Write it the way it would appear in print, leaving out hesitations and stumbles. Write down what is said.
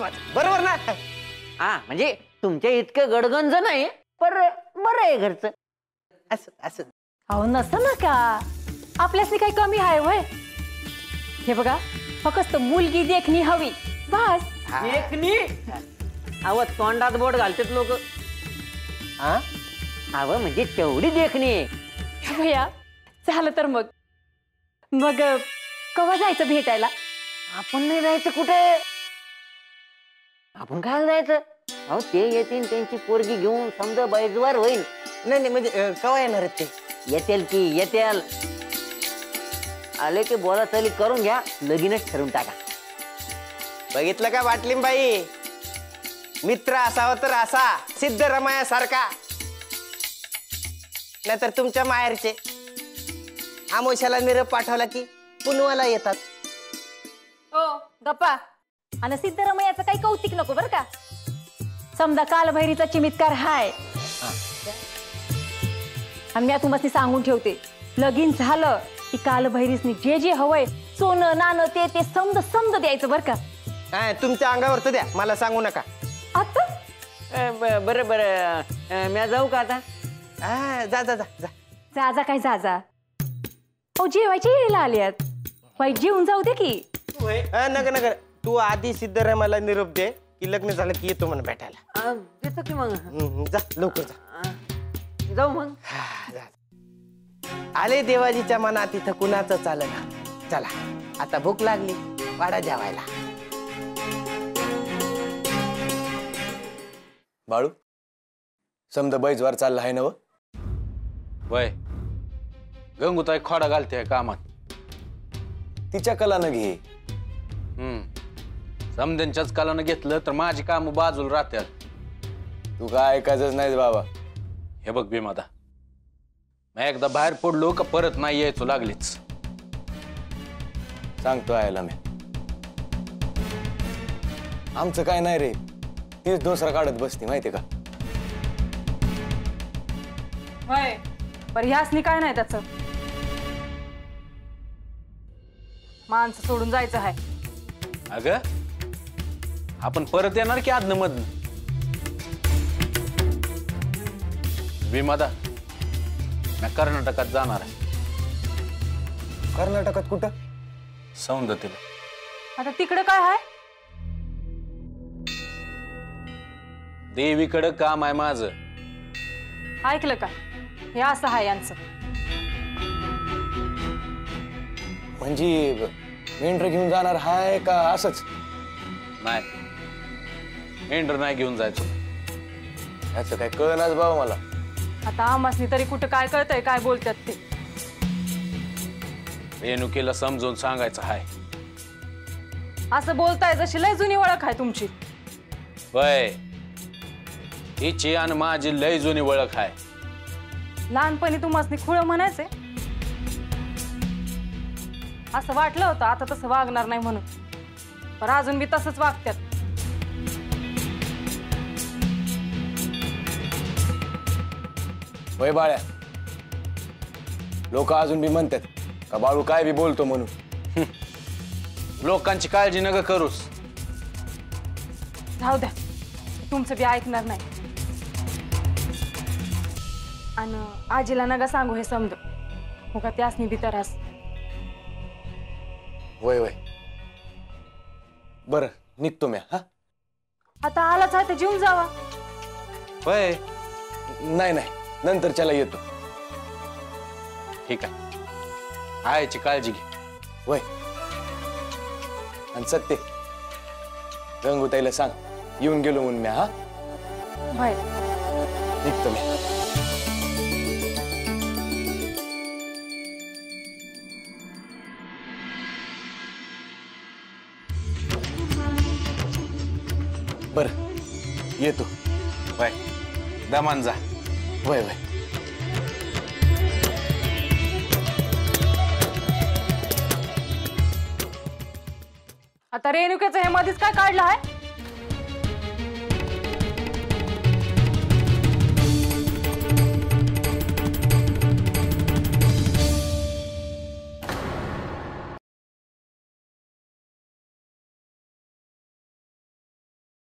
महत्वाचं, बरोबर ना? हा म्हणजे तुमच्या इतकं गडगंज नाही, पर बरं आहे घरचं. असं असं. अहो नसं ना का, आपल्यासनी काही कमी आहे वय. हे बघा, फक्त मुलगी देखणी हवी बस. देखणी? अव तोंडात बोट घालतात लोक. हा अव म्हणजे तेवढी देखणी आहे. भैया झालं तर मग मग कवा जायचं भेटायला? आपण नाही जायचं कुठे, आपण काय जायचं? अहो ते येतील, त्यांची पोरगी घेऊन समजा बैजवार होईल. नाही नाही म्हणजे केव्हा येणार आहेत ते? येतील की येतील. आले की बोला चाली करून घ्या, लगीनच ठरवून टाका. बघितलं का बाटलीबाई, मित्र असावा तर असा सिद्धरमयासारखा, नाहीतर तुमच्या माहेरचे आमोशाला निरोप पाठवला की पुनवाला येतात. हो गप्पा. आणि सिद्धरमयाचं काही कौतिक नको बरं का. समजा कालभैरीचा चिमितकार हाय, आणि मी तुम्हाला सांगून ठेवते, लगीन झालं की कालभैरीसनी जे जे हवंय सोनं नाणं ते समज समज द्यायचं बरं का. तुमच्या अंगावर तर द्या, मला सांगू नका. आता बरं बरं, मी जाऊ का आता? जा जा जा जा. जा जा काय जा जा. अहो जेवायची येळेला आल्यात, बाई जेवून जाऊ दे की. नगर नगर, तू आधी सिद्धरामाला निरोप दे की लग्न झालं की येतो म्हणून भेटायला. देतो की मग. जा लवकर जा. जाऊ मग. आले देवाजीच्या मनात, इथं कुणाचं चालना. चला आता भूक लागली, वाडा जेवायला. बाळू, समजा बैजवार चालला आहे ना? वय गंगूताई खोडा घालते कामात. तिच्या कलानं घे. समद्यांच्याच कलानं घेतलं तर माझी काम बाजूला राहतात. तू काय ऐकायचंच नाही बाबा. हे बघ भीमादा, मी एकदा बाहेर पडलो का परत नाही यायचो लागलीच. सांगतो आयला मी, आमचं काय नाही रे, तीच दुसरा काढत बसती माहितीये का. होय, पर ह्यासनी काय नाही त्याचं. माणसं सोडून जायचं आहे. अगं आपण परत येणार की आदन मधन? भीमादा, मी कर्नाटकात जाणार आहे. कर्नाटकात कुठं? सौंदतीला. आता तिकडे काय आहे? देवीकडं काम आहे माझं. ऐकलं का, हे असं आहे यांचं. म्हणजे मेंढर घेऊन जाणार हाय का असंच? नाही, मेंढर नाही घेऊन जायचं. याचं काय कळनाच बाबा मला. आता आम्हासनी तरी कुठं काय कळतंय काय बोलतात ते. रेणुकेला समजून सांगायचं हाय. असं बोलताय जशी लय जुनी ओळख आहे तुमची. वय तिची आणि माझी लय जुनी ओळख आहे. लहानपणी तुम्हासनी खुळ म्हणायचे, असं वाटलं होतं आता तसं वागणार नाही म्हणून, पण अजून बी तसंच वागतात. वय बाळ्या, लोक अजून बी म्हणतात का बाळू काय बी बोलतो म्हणून. लोकांची काळजी नका करूस. जाऊ द्या, तुमचं बी ऐकणार नाही. आणि आजीला नका सांगू हे समज, हो का त्यासनी बी त्रास. वय वय, बरं निघतो मी. हा आता आलाच आहे तर जेवून जावा. वय नाही नाही, नंतरच्याला येतो. ठीक आहे, आईची काळजी घे. वय, आणि सत्य गंगूताईला सांग येऊन गेलो म्हणून मी. हा बाय. निघतो मी. बर येतो. वय दमान जा. वय वय. आता रेणुकेचं हे मध्येच काय काढलं आहे?